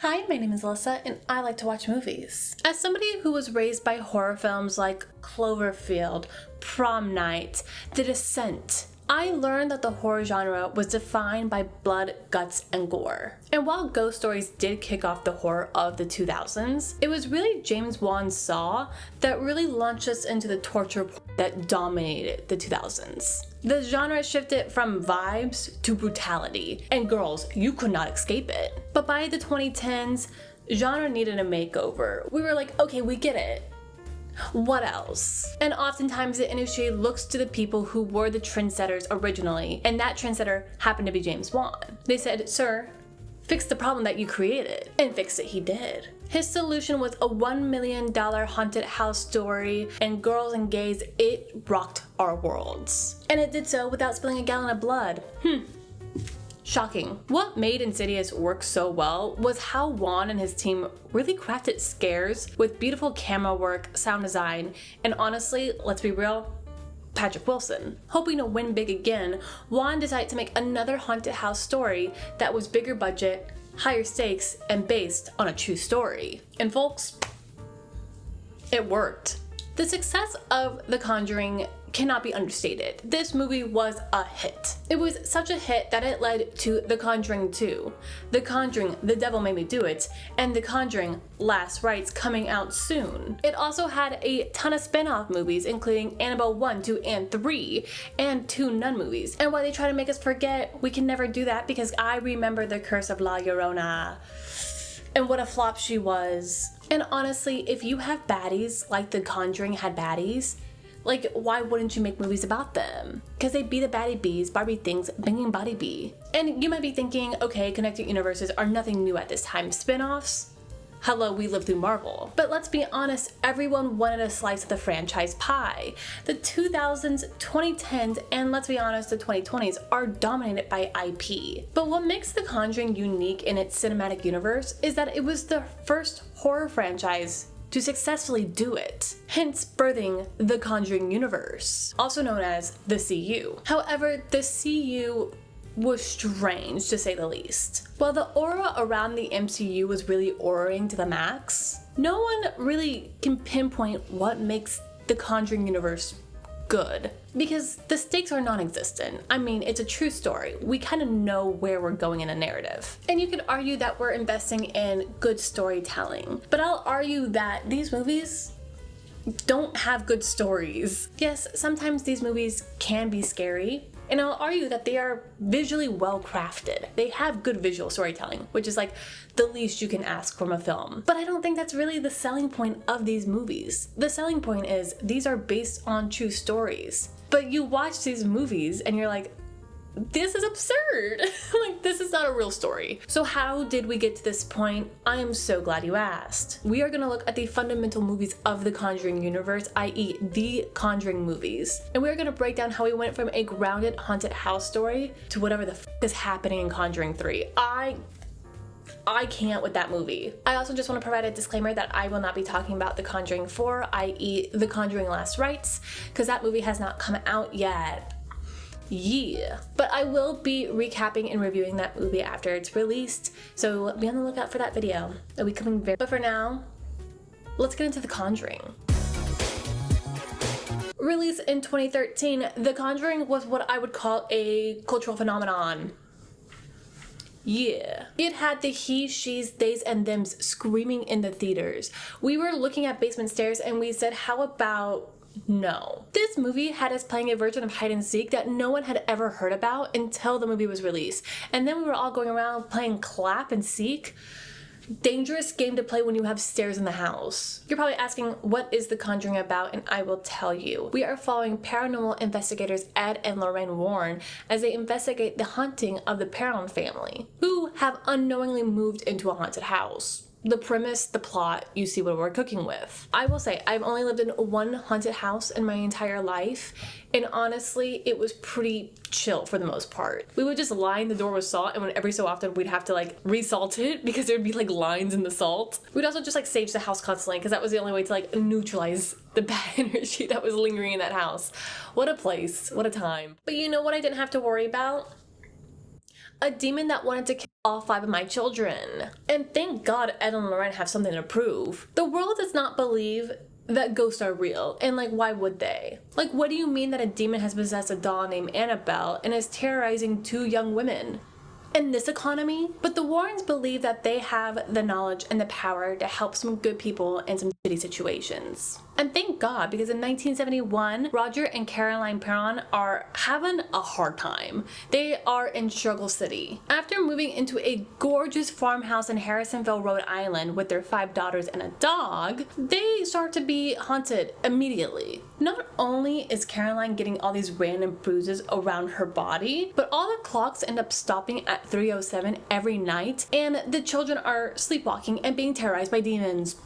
Hi, my name is Alyssa, and I like to watch movies. As somebody who was raised by horror films like Cloverfield, Prom Night, The Descent, I learned that the horror genre was defined by blood, guts, and gore. And while ghost stories did kick off the horror of the 2000s, it was really James Wan's Saw that really launched us into the torture that dominated the 2000s. The genre shifted from vibes to brutality, and girls, you could not escape it. But by the 2010s, genre needed a makeover. We were like, okay, we get it. What else? And oftentimes the industry looks to the people who were the trendsetters originally, and that trendsetter happened to be James Wan. They said, sir, fix the problem that you created. And fix it he did. His solution was a $1 million haunted house story, and girls and gays, it rocked our worlds. And it did so without spilling a gallon of blood. Shocking. What made Insidious work so well was how Wan and his team really crafted scares with beautiful camera work, sound design, and honestly, let's be real, Patrick Wilson. Hoping to win big again, Wan decided to make another haunted house story that was bigger budget, higher stakes, and based on a true story. And folks, it worked. The success of The Conjuring cannot be understated. This movie was a hit. It was such a hit that it led to The Conjuring 2, The Conjuring, The Devil Made Me Do It, and The Conjuring, Last Rites coming out soon. It also had a ton of spin-off movies, including Annabelle 1, 2, and 3, and 2 nun movies. And while they try to make us forget, we can never do that because I remember The Curse of La Llorona. And what a flop she was. And honestly, if you have baddies like The Conjuring had baddies, like, why wouldn't you make movies about them? Because they be the baddie bees, Barbie things, banging body bee. And you might be thinking, okay, connected universes are nothing new at this time. Spin-offs? Hello, we live through Marvel. But let's be honest, everyone wanted a slice of the franchise pie. The 2000s, 2010s, and let's be honest, the 2020s are dominated by IP. But what makes The Conjuring unique in its cinematic universe is that it was the first horror franchise to successfully do it, hence birthing the Conjuring universe, also known as the CU. However, the CU was strange, to say the least. While the aura around the MCU was really auraing to the max, no one really can pinpoint what makes the Conjuring universe good, because the stakes are non-existent. I mean, it's a true story. We kind of know where we're going in a narrative. And you could argue that we're investing in good storytelling, but I'll argue that these movies don't have good stories. Yes, sometimes these movies can be scary, and I'll argue that they are visually well crafted. They have good visual storytelling, which is like the least you can ask from a film. But I don't think that's really the selling point of these movies. The selling point is these are based on true stories. But you watch these movies and you're like, this is absurd. Like, this is not a real story. So how did we get to this point? I am so glad you asked. We are gonna look at the fundamental movies of the Conjuring universe, i.e. the Conjuring movies. And we're gonna break down how we went from a grounded haunted house story to whatever the is happening in Conjuring 3. I can't with that movie. I also just want to provide a disclaimer that I will not be talking about The Conjuring 4, i.e. The Conjuring Last Rites, because that movie has not come out yet. Yeah, but I will be recapping and reviewing that movie after it's released, so be on the lookout for that video. It'll be coming very. But for now, let's get into The Conjuring. Released in 2013, The Conjuring was what I would call a cultural phenomenon. Yeah. It had the he, she's, theys, and thems screaming in the theaters. We were looking at basement stairs and we said, how about no? This movie had us playing a version of hide and seek that no one had ever heard about until the movie was released. And then we were all going around playing clap and seek. Dangerous game to play when you have stairs in the house. You're probably asking, what is The Conjuring about? And I will tell you. We are following paranormal investigators Ed and Lorraine Warren as they investigate the haunting of the Perron family, who have unknowingly moved into a haunted house. The premise, the plot, you see what we're cooking with. I will say, I've only lived in one haunted house in my entire life, and honestly, it was pretty chill for the most part. We would just line the door with salt, and every so often we'd have to like resalt it because there'd be like lines in the salt. We'd also just like sage the house constantly because that was the only way to like neutralize the bad energy that was lingering in that house. What a place, what a time. But you know what I didn't have to worry about? A demon that wanted to kill all 5 of my children. And thank God Ed and Lorraine have something to prove. The world does not believe that ghosts are real, and like, why would they? Like, what do you mean that a demon has possessed a doll named Annabelle and is terrorizing 2 young women? In this economy? But the Warrens believe that they have the knowledge and the power to help some good people in some shitty situations. And thank God, because in 1971, Roger and Caroline Perron are having a hard time. They are in Struggle City. After moving into a gorgeous farmhouse in Harrisonville, Rhode Island with their 5 daughters and a dog, they start to be haunted immediately. Not only is Caroline getting all these random bruises around her body, but all the clocks end up stopping at 3:07 every night, and the children are sleepwalking and being terrorized by demons.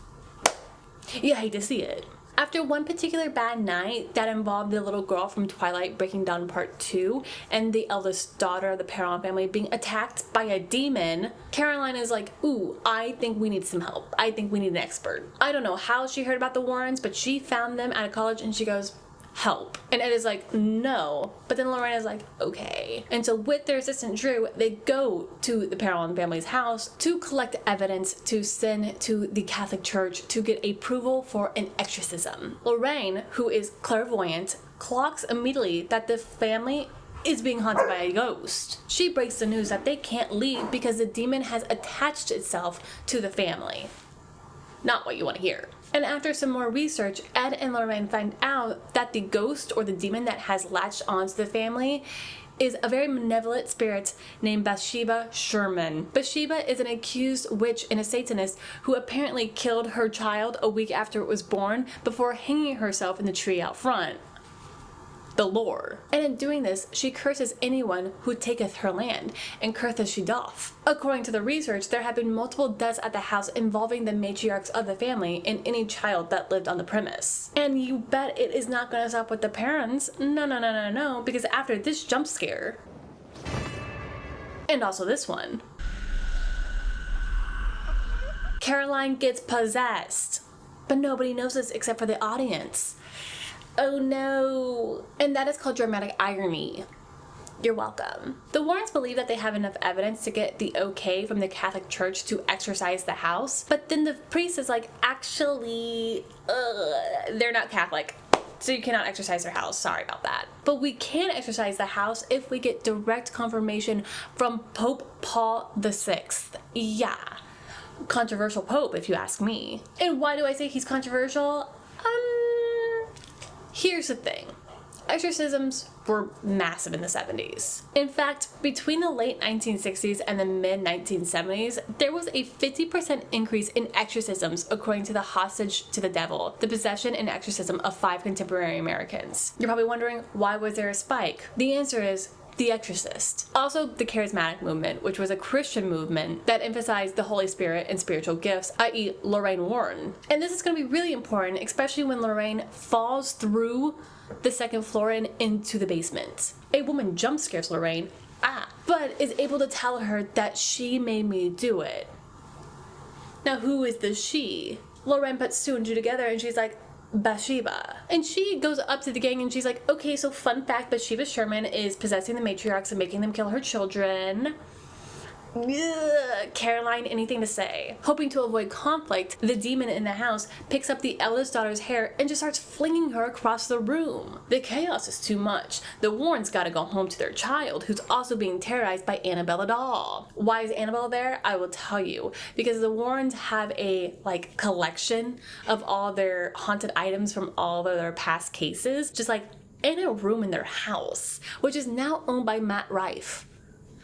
You hate to see it. After one particular bad night that involved the little girl from Twilight Breaking Dawn Part 2 and the eldest daughter of the Perron family being attacked by a demon, Caroline is like, ooh, I think we need some help. I think we need an expert. I don't know how she heard about the Warrens, but she found them at a college and she goes, help. And Ed is like, no. But then Lorraine is like, okay. And so with their assistant Drew, they go to the Perron family's house to collect evidence to send to the Catholic Church to get approval for an exorcism. Lorraine, who is clairvoyant, clocks immediately that the family is being haunted by a ghost. She breaks the news that they can't leave because the demon has attached itself to the family. Not what you want to hear. And after some more research, Ed and Lorraine find out that the ghost or the demon that has latched onto the family is a very malevolent spirit named Bathsheba Sherman. Bathsheba is an accused witch and a Satanist who apparently killed her child a week after it was born before hanging herself in the tree out front. The lore. And in doing this, she curses anyone who taketh her land, and curseth she doth. According to the research, there have been multiple deaths at the house involving the matriarchs of the family and any child that lived on the premise. And you bet it is not going to stop with the parents. No, because after this jump scare, and also this one, Caroline gets possessed. But nobody knows this except for the audience. Oh no. And that is called dramatic irony. You're welcome. The Warrens believe that they have enough evidence to get the okay from the Catholic Church to exorcise the house, but then the priest is like, actually, they're not Catholic, so you cannot exorcise their house. Sorry about that. But we can exorcise the house if we get direct confirmation from Pope Paul VI. Yeah. Controversial pope, if you ask me. And why do I say he's controversial? Here's the thing. Exorcisms were massive in the 70s. In fact, between the late 1960s and the mid 1970s, there was a 50% increase in exorcisms according to the Hostage to the Devil, the possession and exorcism of 5 contemporary Americans. You're probably wondering, why was there a spike? The answer is The Exorcist. Also, the Charismatic movement, which was a Christian movement that emphasized the Holy Spirit and spiritual gifts, i.e. Lorraine Warren. And this is going to be really important, especially when Lorraine falls through the 2nd floor and into the basement. A woman jump scares Lorraine, but is able to tell her that she made me do it. Now, who is the she? Lorraine puts 2 and 2 together and she's like, Bathsheba. And she goes up to the gang and she's like, okay, so fun fact, Bathsheba Sherman is possessing the matriarchs and making them kill her children. Ugh. Caroline, anything to say? Hoping to avoid conflict, the demon in the house picks up the eldest daughter's hair and just starts flinging her across the room. The chaos is too much. The Warrens gotta go home to their child, who's also being terrorized by Annabelle the doll. Why is Annabelle there? I will tell you. Because the Warrens have a collection of all their haunted items from all of their past cases, just in a room in their house, which is now owned by Matt Rife.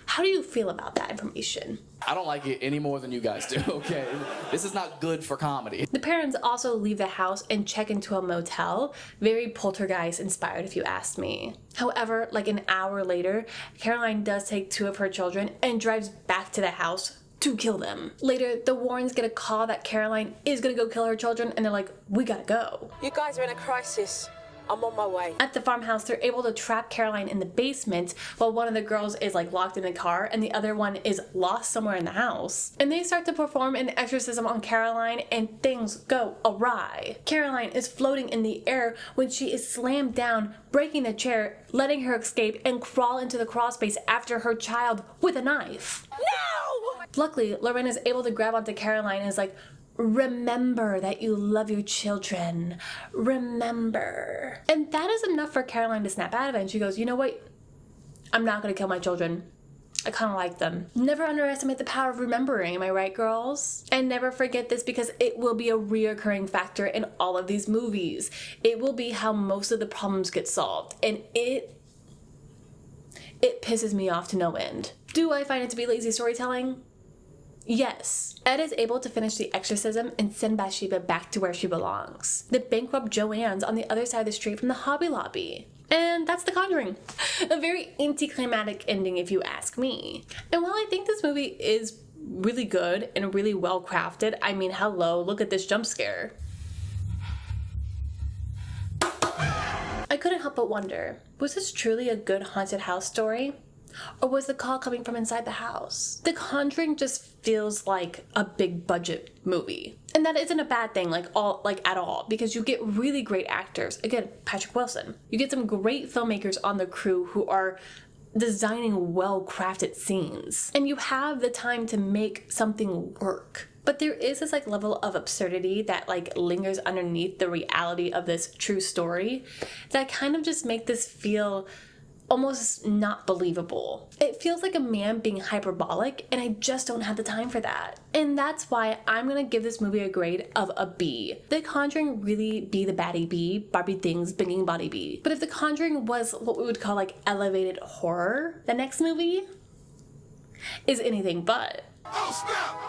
How do you feel about that information? I don't like it any more than you guys do, okay? This is not good for comedy. The parents also leave the house and check into a motel. Very poltergeist inspired, if you ask me. However, an hour later, Caroline does take 2 of her children and drives back to the house to kill them. Later, the Warrens get a call that Caroline is gonna go kill her children, and they're like, we gotta go. You guys are in a crisis. I'm on my way. At the farmhouse, they're able to trap Caroline in the basement while one of the girls is like locked in the car and the other one is lost somewhere in the house. And they start to perform an exorcism on Caroline and things go awry. Caroline is floating in the air when she is slammed down, breaking the chair, letting her escape and crawl into the crawl space after her child with a knife. No! Luckily, Lorraine is able to grab onto Caroline and is like, remember that you love your children. Remember. And that is enough for Caroline to snap out of it. And she goes, you know what? I'm not going to kill my children. I kind of like them. Never underestimate the power of remembering, am I right, girls? And never forget this because it will be a reoccurring factor in all of these movies. It will be how most of the problems get solved. And it pisses me off to no end. Do I find it to be lazy storytelling? Yes. Ed is able to finish the exorcism and send Bathsheba back to where she belongs. The bankrupt Joanne's on the other side of the street from the Hobby Lobby. And that's The Conjuring. A very anticlimactic ending if you ask me. And while I think this movie is really good and really well crafted, I mean, hello, look at this jump scare. I couldn't help but wonder, was this truly a good haunted house story? Or was the call coming from inside the house? The Conjuring just feels like a big budget movie. And that isn't a bad thing, at all, because you get really great actors. Again, Patrick Wilson. You get some great filmmakers on the crew who are designing well-crafted scenes. And you have the time to make something work. But there is this level of absurdity that lingers underneath the reality of this true story that kind of just make this feel almost not believable. It feels like a man being hyperbolic, and I just don't have the time for that. And that's why I'm gonna give this movie a grade of a B. The Conjuring really be the baddie B, Barbie things, binging body B. But if The Conjuring was what we would call elevated horror, the next movie is anything but. Oh, snap!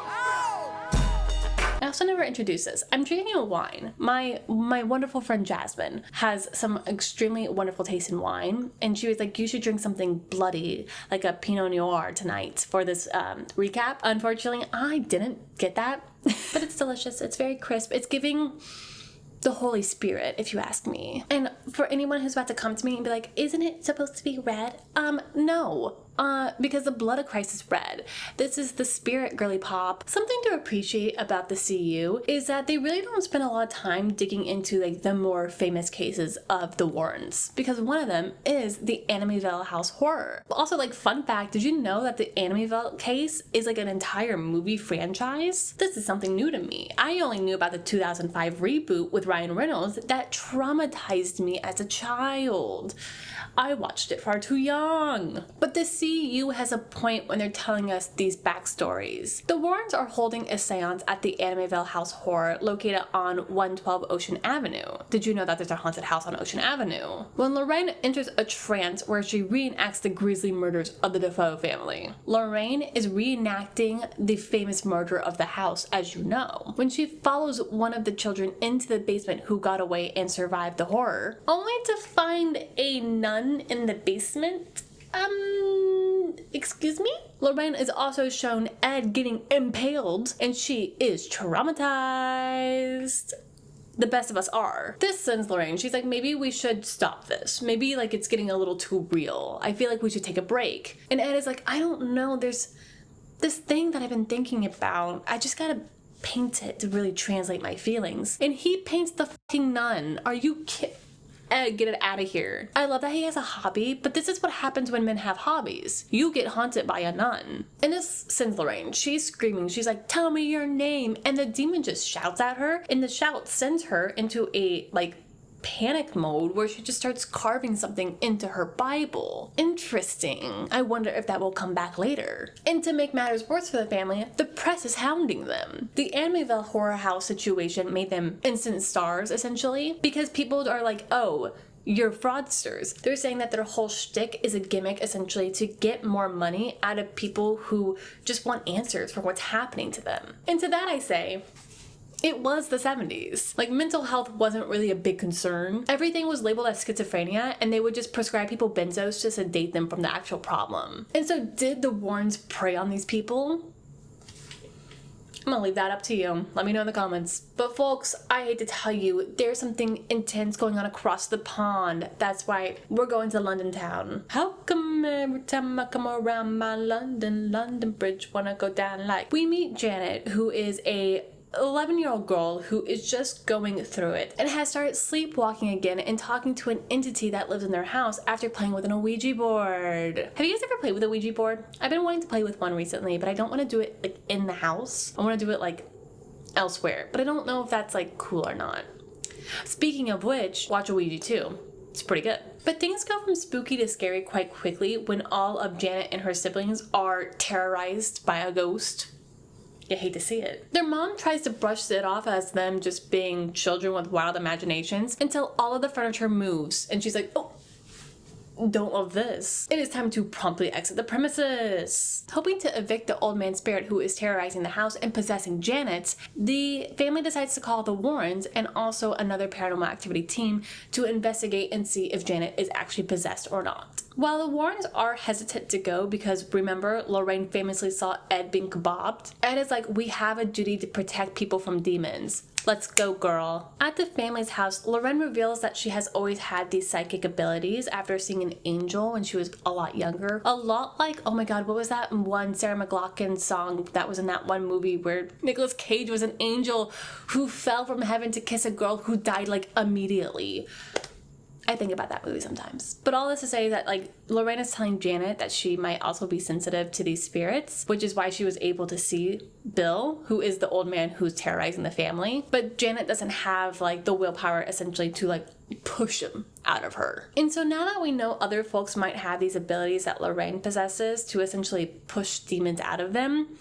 I also never introduced this. I'm drinking a wine. My wonderful friend Jasmine has some extremely wonderful taste in wine, and she was like, you should drink something bloody, like a Pinot Noir tonight for this recap. Unfortunately, I didn't get that, but it's delicious. It's very crisp. It's giving the Holy Spirit, if you ask me. And for anyone who's about to come to me and be like, isn't it supposed to be red? No. Because the blood of Christ is red. This is the spirit, girly pop. Something to appreciate about the CU is that they really don't spend a lot of time digging into the more famous cases of the Warrens, because one of them is the Amityville House horror. Also, fun fact, did you know that the Amityville case is an entire movie franchise? This is something new to me. I only knew about the 2005 reboot with Ryan Reynolds that traumatized me as a child. I watched it far too young. But the CU has a point when they're telling us these backstories. The Warrens are holding a seance at the Amityville House Horror located on 112 Ocean Avenue. Did you know that there's a haunted house on Ocean Avenue? When Lorraine enters a trance where she reenacts the grisly murders of the Defoe family. Lorraine is reenacting the famous murder of the house, as you know, when she follows one of the children into the basement who got away and survived the horror, only to find a nun in the basement. Excuse me? Lorraine is also shown Ed getting impaled, and she is traumatized. The best of us are. This sends Lorraine. She's like, maybe we should stop this. Maybe it's getting a little too real. I feel like we should take a break. And Ed is like, I don't know. There's this thing that I've been thinking about. I just gotta paint it to really translate my feelings. And he paints the fucking nun. Are you kidding? Ed, get it out of here. I love that he has a hobby, but this is what happens when men have hobbies. You get haunted by a nun. And this sends Lorraine. She's screaming. She's like, tell me your name. And the demon just shouts at her, and the shout sends her into a, panic mode where she just starts carving something into her Bible. Interesting. I wonder if that will come back later. And to make matters worse for the family, the press is hounding them. The Amityville Horror House situation made them instant stars, essentially, because people are like, oh, you're fraudsters. They're saying that their whole shtick is a gimmick, essentially, to get more money out of people who just want answers for what's happening to them. And to that I say, it was the 70s. Mental health wasn't really a big concern. Everything was labeled as schizophrenia, and they would just prescribe people benzos to sedate them from the actual problem. And so did the Warrens prey on these people? I'm gonna leave that up to you. Let me know in the comments. But folks, I hate to tell you, there's something intense going on across the pond. That's right, we're going to London town. How come every time I come around my London Bridge wanna go down like? We meet Janet, who is a 11-year-old girl who is just going through it and has started sleepwalking again and talking to an entity that lives in their house after playing with an Ouija board. Have you guys ever played with a Ouija board? I've been wanting to play with one recently, but I don't want to do it like in the house. I want to do it like elsewhere, but I don't know if that's like cool or not. Speaking of which, watch a Ouija too. It's pretty good. But things go from spooky to scary quite quickly when all of Janet and her siblings are terrorized by a ghost. You hate to see it. Their mom tries to brush it off as them just being children with wild imaginations until all of the furniture moves and she's like, oh, don't love this. It is time to promptly exit the premises. Hoping to evict the old man's spirit who is terrorizing the house and possessing Janet, the family decides to call the Warrens and also another paranormal activity team to investigate and see if Janet is actually possessed or not. While the Warrens are hesitant to go because remember, Lorraine famously saw Ed being kebabbed, Ed is like, we have a duty to protect people from demons. Let's go, girl. At the family's house, Lorraine reveals that she has always had these psychic abilities after seeing an angel when she was a lot younger. A lot like, oh my god, what was that one Sarah McLachlan song that was in that one movie where Nicolas Cage was an angel who fell from heaven to kiss a girl who died like immediately. I think about that movie sometimes. But all this to say that like Lorraine is telling Janet that she might also be sensitive to these spirits, which is why she was able to see Bill, who is the old man who's terrorizing the family. But Janet doesn't have like the willpower essentially to like push him out of her. And so now that we know other folks might have these abilities that Lorraine possesses to essentially push demons out of them,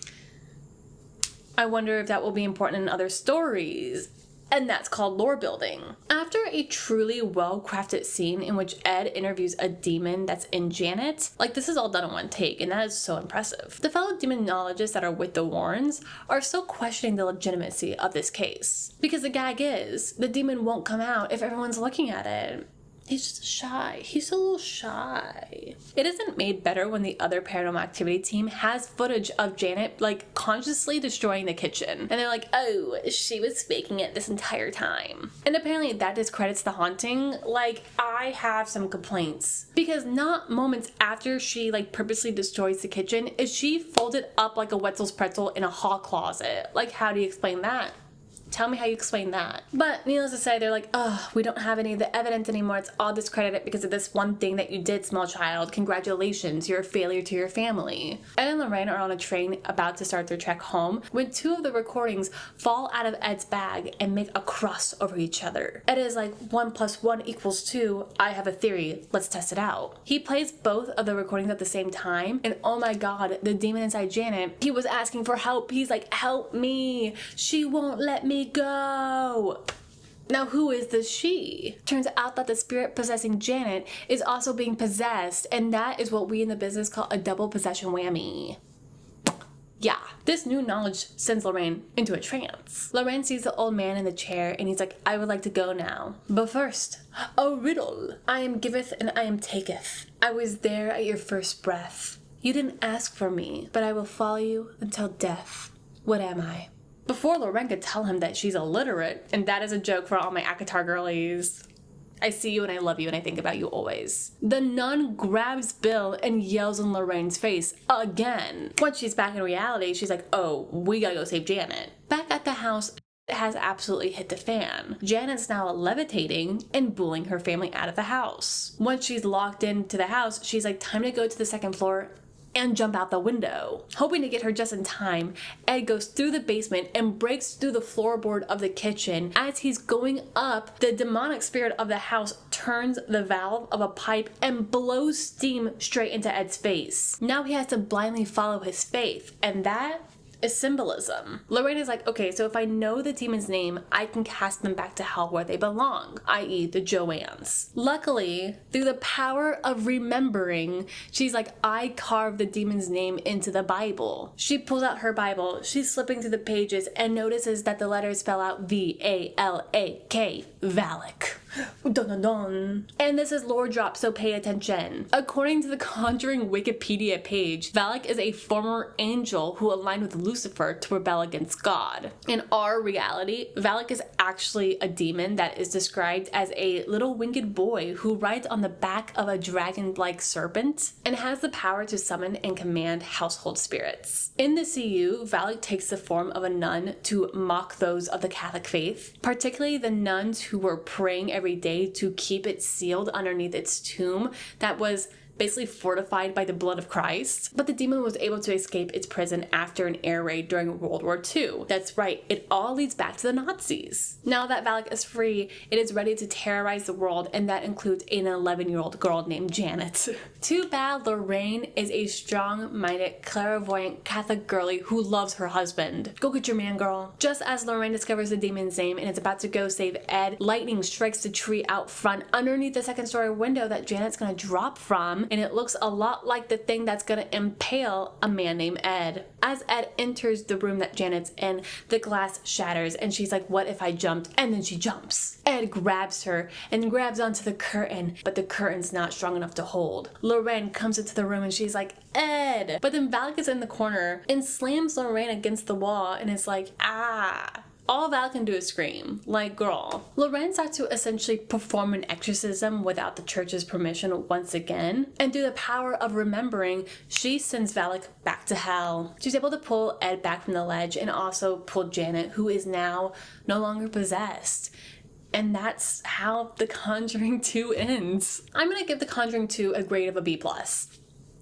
I wonder if that will be important in other stories. And that's called lore building. After a truly well-crafted scene in which Ed interviews a demon that's in Janet, like this is all done in one take, and that is so impressive. The fellow demonologists that are with the Warrens are still questioning the legitimacy of this case. Because the gag is, the demon won't come out if everyone's looking at it. He's just shy. He's a little shy. It isn't made better when the other paranormal activity team has footage of Janet like consciously destroying the kitchen. And they're like, oh, she was faking it this entire time. And apparently that discredits the haunting. Like, I have some complaints. Because not moments after she like purposely destroys the kitchen is she folded up like a Wetzel's pretzel in a hall closet. Like, how do you explain that? Tell me how you explain that. But needless to say, they're like, oh, we don't have any of the evidence anymore. It's all discredited because of this one thing that you did, small child. Congratulations, you're a failure to your family. Ed and Lorraine are on a train about to start their trek home when two of the recordings fall out of Ed's bag and make a cross over each other. Ed is like, 1 + 1 = 2. I have a theory. Let's test it out. He plays both of the recordings at the same time, and oh my god, the demon inside Janet, he was asking for help. He's like, help me. She won't let me go. Now who is the she? Turns out that the spirit possessing Janet is also being possessed, and that is what we in the business call a double possession whammy. Yeah, this new knowledge sends Lorraine into a trance. Lorraine sees the old man in the chair and he's like, I would like to go now. But first, a riddle. I am giveth and I am taketh. I was there at your first breath. You didn't ask for me, but I will follow you until death. What am I? Before Lorraine could tell him that she's illiterate, and that is a joke for all my ACOTAR girlies. I see you and I love you and I think about you always. The nun grabs Bill and yells in Lorraine's face again. Once she's back in reality, she's like, oh, we gotta go save Janet. Back at the house, it has absolutely hit the fan. Janet's now levitating and bullying her family out of the house. Once she's locked into the house, she's like, time to go to the second floor and jump out the window. Hoping to get her just in time, Ed goes through the basement and breaks through the floorboard of the kitchen. As he's going up, the demonic spirit of the house turns the valve of a pipe and blows steam straight into Ed's face. Now he has to blindly follow his faith, and that is symbolism. Lorraine is like, okay, so if I know the demon's name, I can cast them back to hell where they belong, i.e. the Joannes. Luckily, through the power of remembering, she's like, I carved the demon's name into the Bible. She pulls out her Bible, she's slipping through the pages and notices that the letters spell out V-A-L-A-K, Valak. Dun dun dun. And this is lore drop, so pay attention. According to the Conjuring Wikipedia page, Valak is a former angel who aligned with Lucifer to rebel against God. In our reality, Valak is actually a demon that is described as a little winged boy who rides on the back of a dragon-like serpent and has the power to summon and command household spirits. In the CU, Valak takes the form of a nun to mock those of the Catholic faith, particularly the nuns who were praying every day to keep it sealed underneath its tomb that was basically fortified by the blood of Christ. But the demon was able to escape its prison after an air raid during World War II. That's right, it all leads back to the Nazis. Now that Valak is free, it is ready to terrorize the world, and that includes an 11-year-old girl named Janet. Too bad Lorraine is a strong-minded, clairvoyant Catholic girlie who loves her husband. Go get your man, girl. Just as Lorraine discovers the demon's name and is about to go save Ed, lightning strikes the tree out front underneath the second-story window that Janet's gonna drop from, and it looks a lot like the thing that's gonna impale a man named Ed. As Ed enters the room that Janet's in, the glass shatters and she's like, what if I jumped? And then she jumps. Ed grabs her and grabs onto the curtain, but the curtain's not strong enough to hold. Lorraine comes into the room and she's like, Ed! But then Valak is in the corner and slams Lorraine against the wall and is like, ah. All Val can do is scream. Like, girl. Lorraine's had to essentially perform an exorcism without the church's permission once again, and through the power of remembering, she sends Valak back to hell. She's able to pull Ed back from the ledge and also pull Janet, who is now no longer possessed. And that's how The Conjuring 2 ends. I'm gonna give The Conjuring 2 a grade of a B+.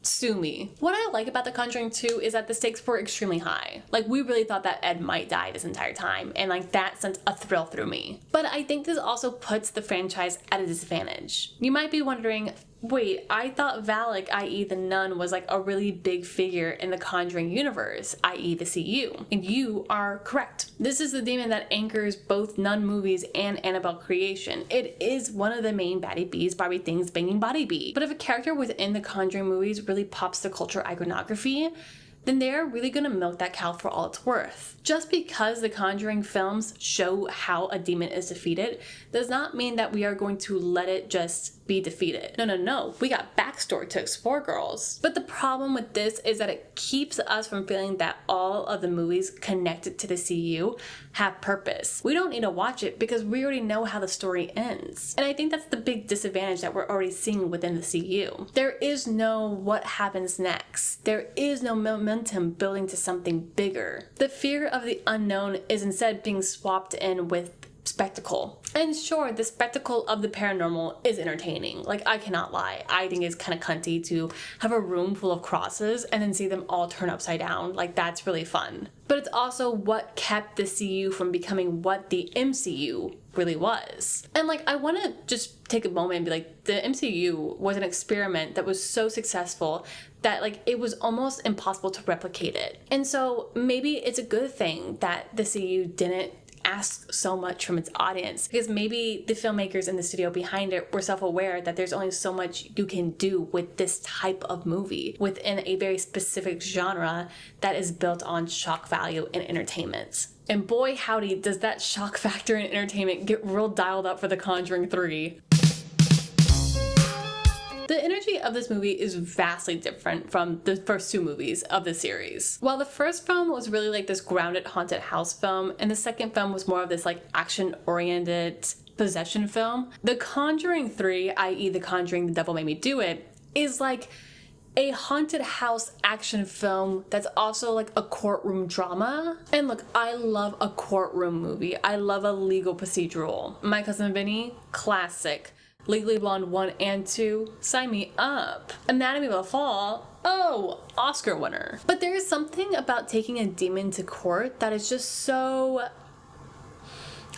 Sue me. What I like about The Conjuring 2 is that the stakes were extremely high. Like, we really thought that Ed might die this entire time, and like that sent a thrill through me. But I think this also puts the franchise at a disadvantage. You might be wondering, wait, I thought Valak, i.e. the nun, was like a really big figure in the Conjuring universe, i.e. the CU. And you are correct. This is the demon that anchors both nun movies and Annabelle creation. It is one of the main baddie bees, Barbie things, banging body bee. But if a character within the Conjuring movies really pops the culture iconography, then they're really gonna milk that cow for all it's worth. Just because the Conjuring films show how a demon is defeated does not mean that we are going to let it just be defeated. No. We got backstory to explore, girls. But the problem with this is that it keeps us from feeling that all of the movies connected to the CU have purpose. We don't need to watch it because we already know how the story ends. And I think that's the big disadvantage that we're already seeing within the CU. There is no what happens next. There is no momentum building to something bigger. The fear of the unknown is instead being swapped in with spectacle. And sure, the spectacle of the paranormal is entertaining. Like, I cannot lie. I think it's kind of cunty to have a room full of crosses and then see them all turn upside down. Like, that's really fun. But it's also what kept the CU from becoming what the MCU really was. And like, I want to just take a moment and be like, the MCU was an experiment that was so successful that like it was almost impossible to replicate it. And so maybe it's a good thing that the CU didn't ask so much from its audience, because maybe the filmmakers in the studio behind it were self-aware that there's only so much you can do with this type of movie within a very specific genre that is built on shock value and entertainment. And boy howdy, does that shock factor and entertainment get real dialed up for The Conjuring 3. The energy of this movie is vastly different from the first two movies of the series. While the first film was really like this grounded haunted house film, and the second film was more of this like action-oriented possession film, The Conjuring 3, i.e. The Conjuring, The Devil Made Me Do It, is like a haunted house action film that's also like a courtroom drama. And look, I love a courtroom movie. I love a legal procedural. My Cousin Vinny, classic. Legally Blonde 1 and 2, sign me up. Anatomy of a Fall, oh, Oscar winner. But there is something about taking a demon to court that is just so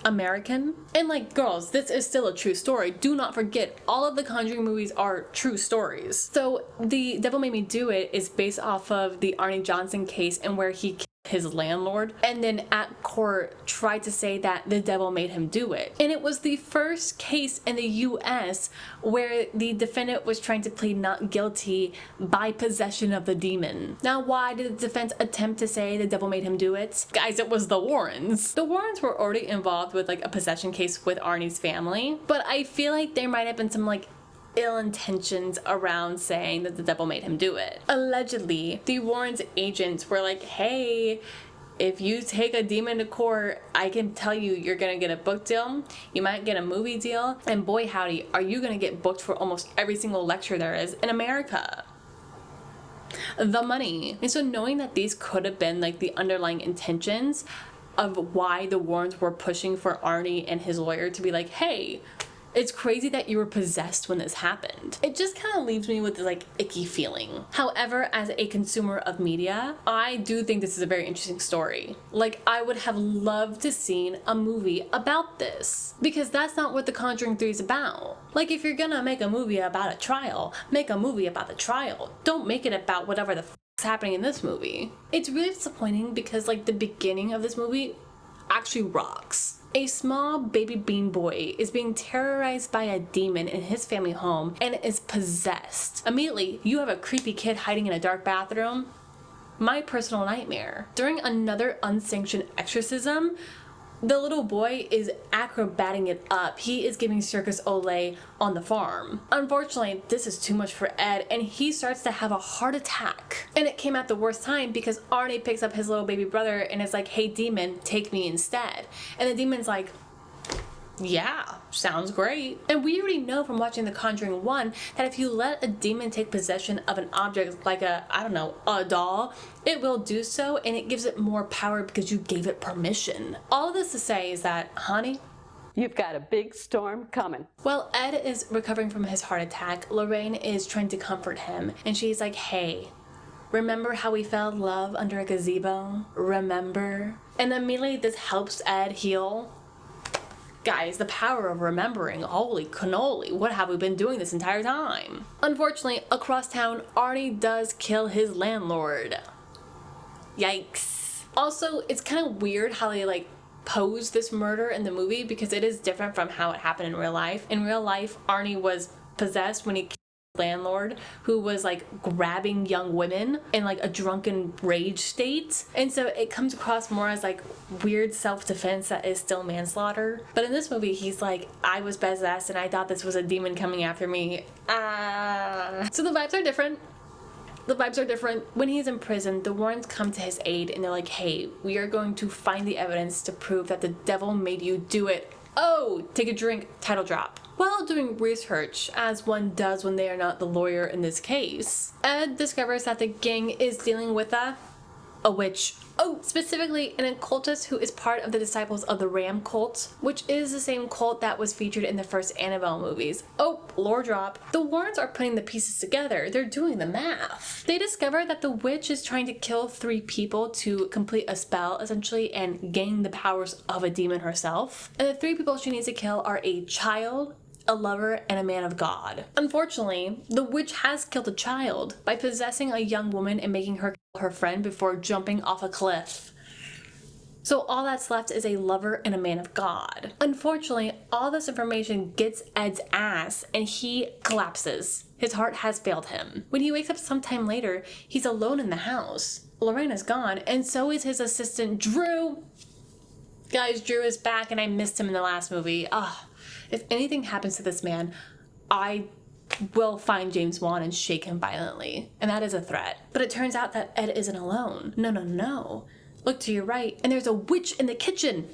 American. And like, girls, this is still a true story. Do not forget, all of the Conjuring movies are true stories. So The Devil Made Me Do It is based off of the Arnie Johnson case, and where he his landlord, and then at court tried to say that the devil made him do it. And it was the first case in the US where the defendant was trying to plead not guilty by possession of the demon. Now, why did the defense attempt to say the devil made him do it? Guys, it was the Warrens. The Warrens were already involved with like a possession case with Arnie's family, but I feel like there might have been some like ill intentions around saying that the devil made him do it. Allegedly, the Warrens' agents were like, hey, if you take a demon to court, I can tell you you're gonna get a book deal, you might get a movie deal, and boy howdy, are you gonna get booked for almost every single lecture there is in America. The money. And so knowing that these could have been like the underlying intentions of why the Warrens were pushing for Arnie and his lawyer to be like, hey, it's crazy that you were possessed when this happened. It just kind of leaves me with this like icky feeling. However, as a consumer of media, I do think this is a very interesting story. Like, I would have loved to seen a movie about this, because that's not what The Conjuring 3 is about. Like, if you're gonna make a movie about a trial, make a movie about the trial. Don't make it about whatever the is happening in this movie. It's really disappointing because like the beginning of this movie actually rocks. A small baby bean boy is being terrorized by a demon in his family home and is possessed. Immediately, you have a creepy kid hiding in a dark bathroom. My personal nightmare. During another unsanctioned exorcism, the little boy is acrobating it up. He is giving Circus Olay on the farm. Unfortunately, this is too much for Ed, and he starts to have a heart attack. And it came at the worst time because Arnie picks up his little baby brother and is like, hey demon, take me instead. And the demon's like, yeah, sounds great. And we already know from watching The Conjuring 1 that if you let a demon take possession of an object like a doll, it will do so, and it gives it more power because you gave it permission. All of this to say is that, honey, you've got a big storm coming. while Ed is recovering from his heart attack, Lorraine is trying to comfort him, and she's like, hey, remember how we fell in love under a gazebo? Remember? And immediately this helps Ed heal. Guys, the power of remembering. Holy cannoli, what have we been doing this entire time? Unfortunately, across town, Arnie does kill his landlord. Yikes. Also, it's kind of weird how they like pose this murder in the movie because it is different from how it happened in real life. In real life, Arnie was possessed when he landlord who was like grabbing young women in like a drunken rage state, and so it comes across more as like weird self-defense that is still manslaughter. But in this movie he's like, I was possessed and I thought this was a demon coming after me. So the vibes are different. When he's in prison, the Warrens come to his aid and they're like, hey, we are going to find the evidence to prove that the devil made you do it. Oh, take a drink, title drop. While doing research, as one does when they are not the lawyer in this case, Ed discovers that the gang is dealing with a witch. Oh, specifically an occultist who is part of the Disciples of the Ram cult, which is the same cult that was featured in the first Annabelle movies. Oh, lore drop. The Warrens are putting the pieces together. They're doing the math. They discover that the witch is trying to kill 3 people to complete a spell, essentially, and gain the powers of a demon herself. And the 3 people she needs to kill are a child, a lover, and a man of God. Unfortunately, the witch has killed a child by possessing a young woman and making her kill her friend before jumping off a cliff. So all that's left is a lover and a man of God. Unfortunately, all this information gets Ed's ass and he collapses. His heart has failed him. When he wakes up sometime later, he's alone in the house. Lorraine is gone, and so is his assistant, Drew. Guys, Drew is back and I missed him in the last movie. If anything happens to this man, I will find James Wan and shake him violently. And that is a threat. But it turns out that Ed isn't alone. No. Look to your right, and there's a witch in the kitchen.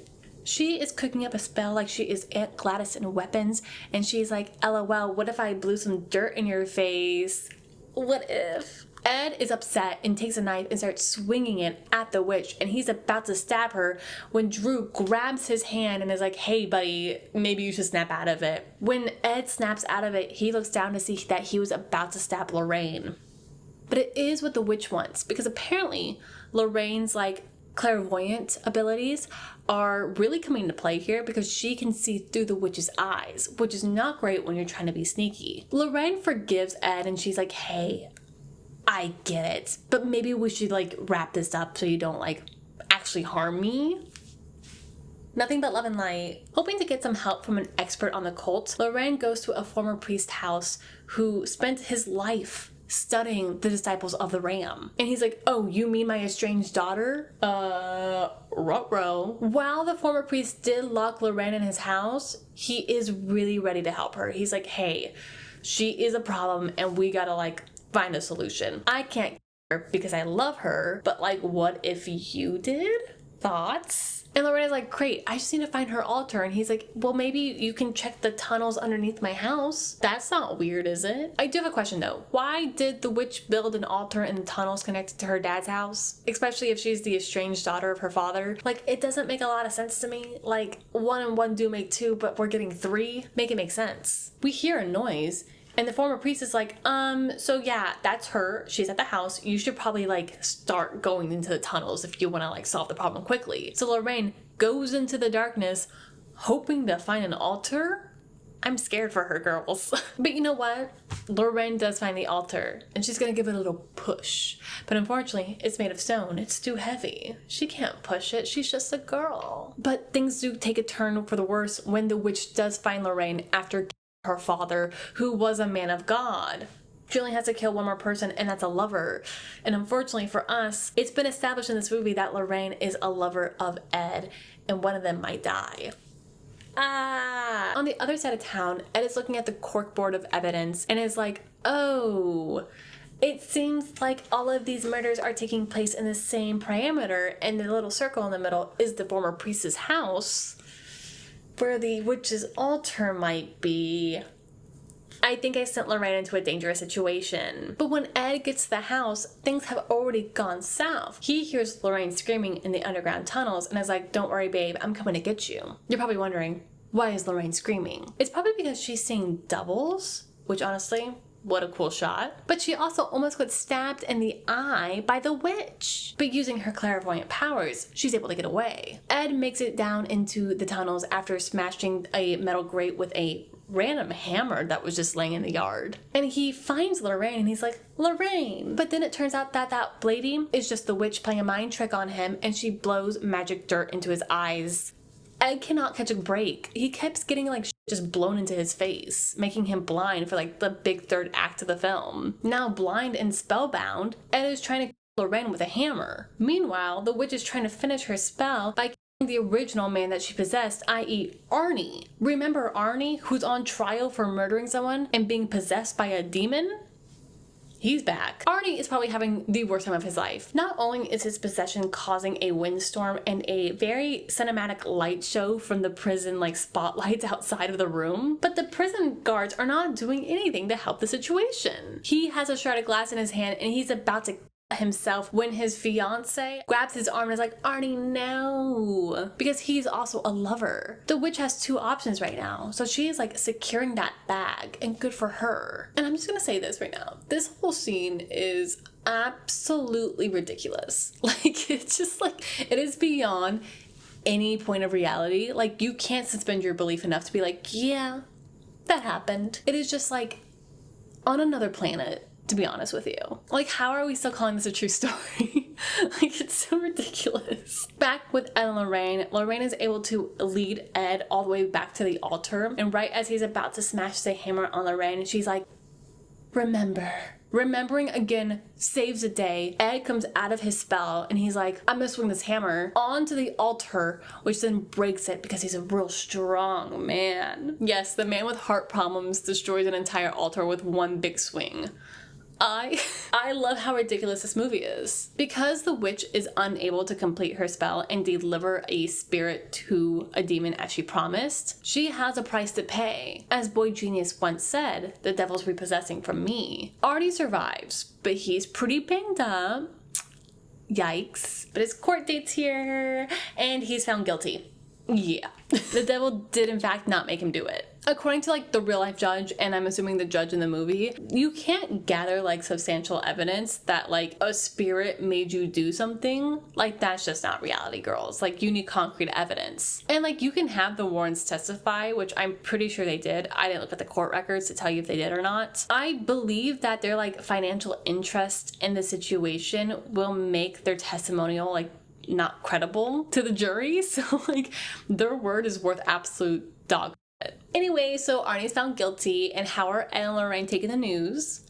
She is cooking up a spell like she is Aunt Gladys in Weapons, and she's like, LOL, what if I blew some dirt in your face? What if? Ed is upset and takes a knife and starts swinging it at the witch, and he's about to stab her when Drew grabs his hand and is like, hey buddy, maybe you should snap out of it. When Ed snaps out of it, he looks down to see that he was about to stab Lorraine. But it is what the witch wants, because apparently Lorraine's like clairvoyant abilities are really coming into play here because she can see through the witch's eyes, which is not great when you're trying to be sneaky. Lorraine forgives Ed and she's like, hey, I get it, but maybe we should like wrap this up so you don't like actually harm me. Nothing but love and light. Hoping to get some help from an expert on the cult, Lorraine goes to a former priest's house who spent his life studying the disciples of the Ram. And he's like, oh, you mean my estranged daughter? Ruh-roh. While the former priest did lock Lorraine in his house, he is really ready to help her. He's like, hey, she is a problem and we gotta like find a solution. I can't her because I love her, but like, what if you did? Thoughts? And Lorraine is like, great, I just need to find her altar. And he's like, well, maybe you can check the tunnels underneath my house. That's not weird, is it? I do have a question though. Why did the witch build an altar in the tunnels connected to her dad's house? Especially if she's the estranged daughter of her father. Like, it doesn't make a lot of sense to me. Like, 1 and 1 do make 2, but we're getting 3. Make it make sense. We hear a noise. And the former priest is like, so yeah, that's her. She's at the house. You should probably like start going into the tunnels if you want to like solve the problem quickly. So Lorraine goes into the darkness hoping to find an altar. I'm scared for her, girls. But you know what? Lorraine does find the altar and she's gonna give it a little push. But unfortunately, it's made of stone. It's too heavy. She can't push it. She's just a girl. But things do take a turn for the worse when the witch does find Lorraine after her father, who was a man of God. She only has to kill one more person, and that's a lover. And unfortunately for us, it's been established in this movie that Lorraine is a lover of Ed, and one of them might die. On the other side of town, Ed is looking at the corkboard of evidence and is like, oh, it seems like all of these murders are taking place in the same parameter, and the little circle in the middle is the former priest's house, where the witch's altar might be. I think I sent Lorraine into a dangerous situation. But when Ed gets to the house, things have already gone south. He hears Lorraine screaming in the underground tunnels and is like, don't worry, babe, I'm coming to get you. You're probably wondering, why is Lorraine screaming? It's probably because she's seeing doubles, which honestly, what a cool shot. But she also almost got stabbed in the eye by the witch. But using her clairvoyant powers, she's able to get away. Ed makes it down into the tunnels after smashing a metal grate with a random hammer that was just laying in the yard. And he finds Lorraine and he's like, Lorraine! But then it turns out that that lady is just the witch playing a mind trick on him, and she blows magic dirt into his eyes. Ed cannot catch a break. He keeps getting like just blown into his face, making him blind for like the big third act of the film. Now blind and spellbound, Ed is trying to kill Lorraine with a hammer. Meanwhile, the witch is trying to finish her spell by killing the original man that she possessed, i.e. Arnie. Remember Arnie, who's on trial for murdering someone and being possessed by a demon? He's back. Arnie is probably having the worst time of his life. Not only is his possession causing a windstorm and a very cinematic light show from the prison like spotlights outside of the room, but the prison guards are not doing anything to help the situation. He has a shard of glass in his hand and he's about to himself when his fiance grabs his arm and is like, Arnie, no, because he's also a lover. The witch has 2 options right now, so she is like securing that bag, and good for her. And I'm just gonna say this right now, this whole scene is absolutely ridiculous. Like, it's just like, it is beyond any point of reality. Like, you can't suspend your belief enough to be like, yeah, that happened. It is just like on another planet, to be honest with you. Like, how are we still calling this a true story? Like, it's so ridiculous. Back with Ed and Lorraine, Lorraine is able to lead Ed all the way back to the altar, and right as he's about to smash the hammer on Lorraine, she's like, remember. Remembering again saves the day. Ed comes out of his spell and he's like, I'm gonna swing this hammer onto the altar, which then breaks it because he's a real strong man. Yes, the man with heart problems destroys an entire altar with one big swing. I love how ridiculous this movie is. Because the witch is unable to complete her spell and deliver a spirit to a demon as she promised, she has a price to pay. As Boy Genius once said, the devil's repossessing from me. Artie survives, but he's pretty banged up. Yikes. But his court date's here, and he's found guilty. Yeah. The devil did in fact not make him do it. According to like the real life judge, and I'm assuming the judge in the movie, you can't gather like substantial evidence that like a spirit made you do something. Like, that's just not reality, girls. Like, you need concrete evidence. And like, you can have the Warrens testify, which I'm pretty sure they did. I didn't look at the court records to tell you if they did or not. I believe that their like financial interest in the situation will make their testimonial like not credible to the jury. So like their word is worth absolute dog shit. Anyway, so Arnie's found guilty, and how are Ed and Lorraine taking the news?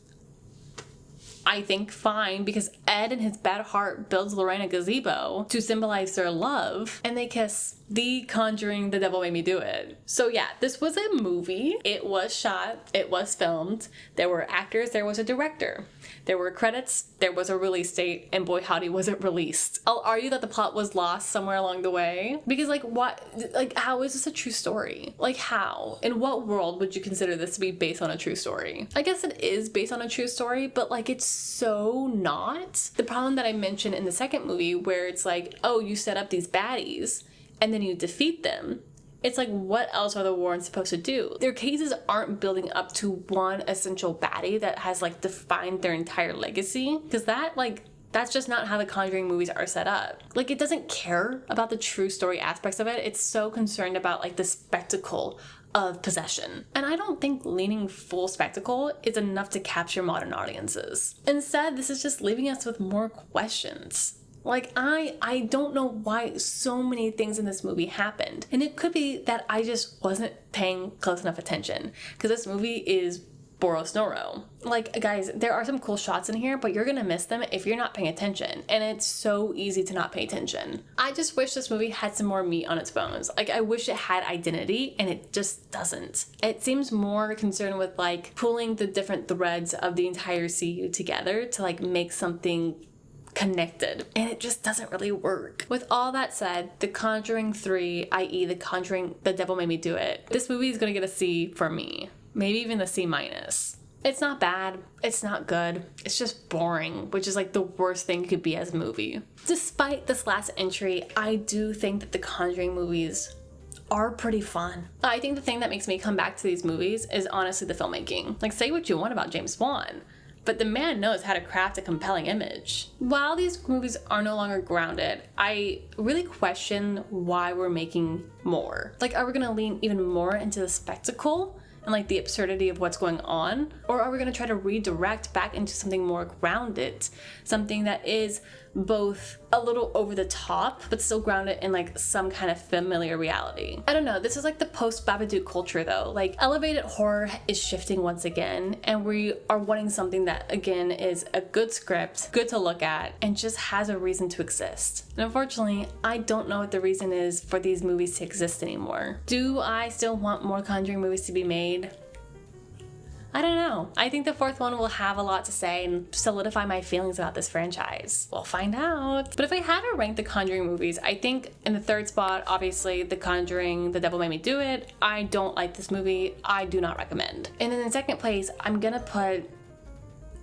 I think fine, because Ed in his bad heart builds Lorraine a gazebo to symbolize their love, and they kiss. The Conjuring, The Devil Made Me Do It. So yeah, this was a movie. It was shot, it was filmed, there were actors, there was a director, there were credits, there was a release date, and boy howdy was it released. I'll argue that the plot was lost somewhere along the way, because like what, like how is this a true story? Like how? In what world would you consider this to be based on a true story? I guess it is based on a true story, but like it's so not. The problem that I mentioned in the second movie where it's like, oh, you set up these baddies and then you defeat them. It's like, what else are the Warrens supposed to do? Their cases aren't building up to one essential baddie that has like defined their entire legacy. Because that's just not how the Conjuring movies are set up. Like, it doesn't care about the true story aspects of it. It's so concerned about like the spectacle of possession. And I don't think leaning full spectacle is enough to capture modern audiences. Instead, this is just leaving us with more questions. Like, I don't know why so many things in this movie happened. And it could be that I just wasn't paying close enough attention, because this movie is Boros Noro. Like, guys, there are some cool shots in here, but you're gonna miss them if you're not paying attention. And it's so easy to not pay attention. I just wish this movie had some more meat on its bones. Like, I wish it had identity, and it just doesn't. It seems more concerned with like pulling the different threads of the entire CU together to like make something connected, and it just doesn't really work. With all that said, The Conjuring 3, i.e. The Conjuring, The Devil Made Me Do It, this movie is gonna get a C for me. Maybe even a C-. It's not bad, it's not good, it's just boring, which is like the worst thing it could be as a movie. Despite this last entry, I do think that the Conjuring movies are pretty fun. I think the thing that makes me come back to these movies is honestly the filmmaking. Like, say what you want about James Wan, but the man knows how to craft a compelling image. While these movies are no longer grounded, I really question why we're making more. Like, are we gonna lean even more into the spectacle and like the absurdity of what's going on? Or are we gonna try to redirect back into something more grounded? Something that is both a little over the top, but still grounded in like some kind of familiar reality. I don't know, this is like the post-Babadook culture though. Like, elevated horror is shifting once again, and we are wanting something that again is a good script, good to look at, and just has a reason to exist. And unfortunately, I don't know what the reason is for these movies to exist anymore. Do I still want more Conjuring movies to be made? I don't know. I think the fourth one will have a lot to say and solidify my feelings about this franchise. We'll find out. But if I had to rank the Conjuring movies, I think in the third spot, obviously, The Conjuring, The Devil Made Me Do It. I don't like this movie. I do not recommend. And then in second place, I'm gonna put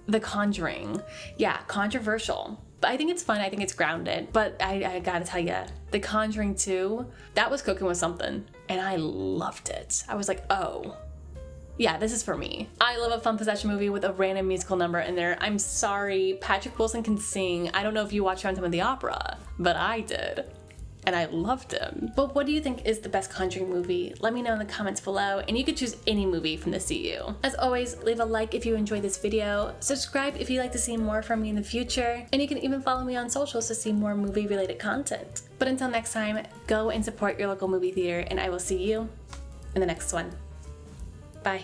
The Conjuring. Yeah, controversial. But I think it's fun, I think it's grounded. But I gotta tell you, The Conjuring 2, that was cooking with something. And I loved it. I was like, oh, yeah, this is for me. I love a fun possession movie with a random musical number in there. I'm sorry, Patrick Wilson can sing. I don't know if you watched Phantom of the Opera, but I did. And I loved him. But what do you think is the best Conjuring movie? Let me know in the comments below, and you could choose any movie from the CU. As always, leave a like if you enjoyed this video, subscribe if you'd like to see more from me in the future, and you can even follow me on socials to see more movie-related content. But until next time, go and support your local movie theater, and I will see you in the next one. Bye.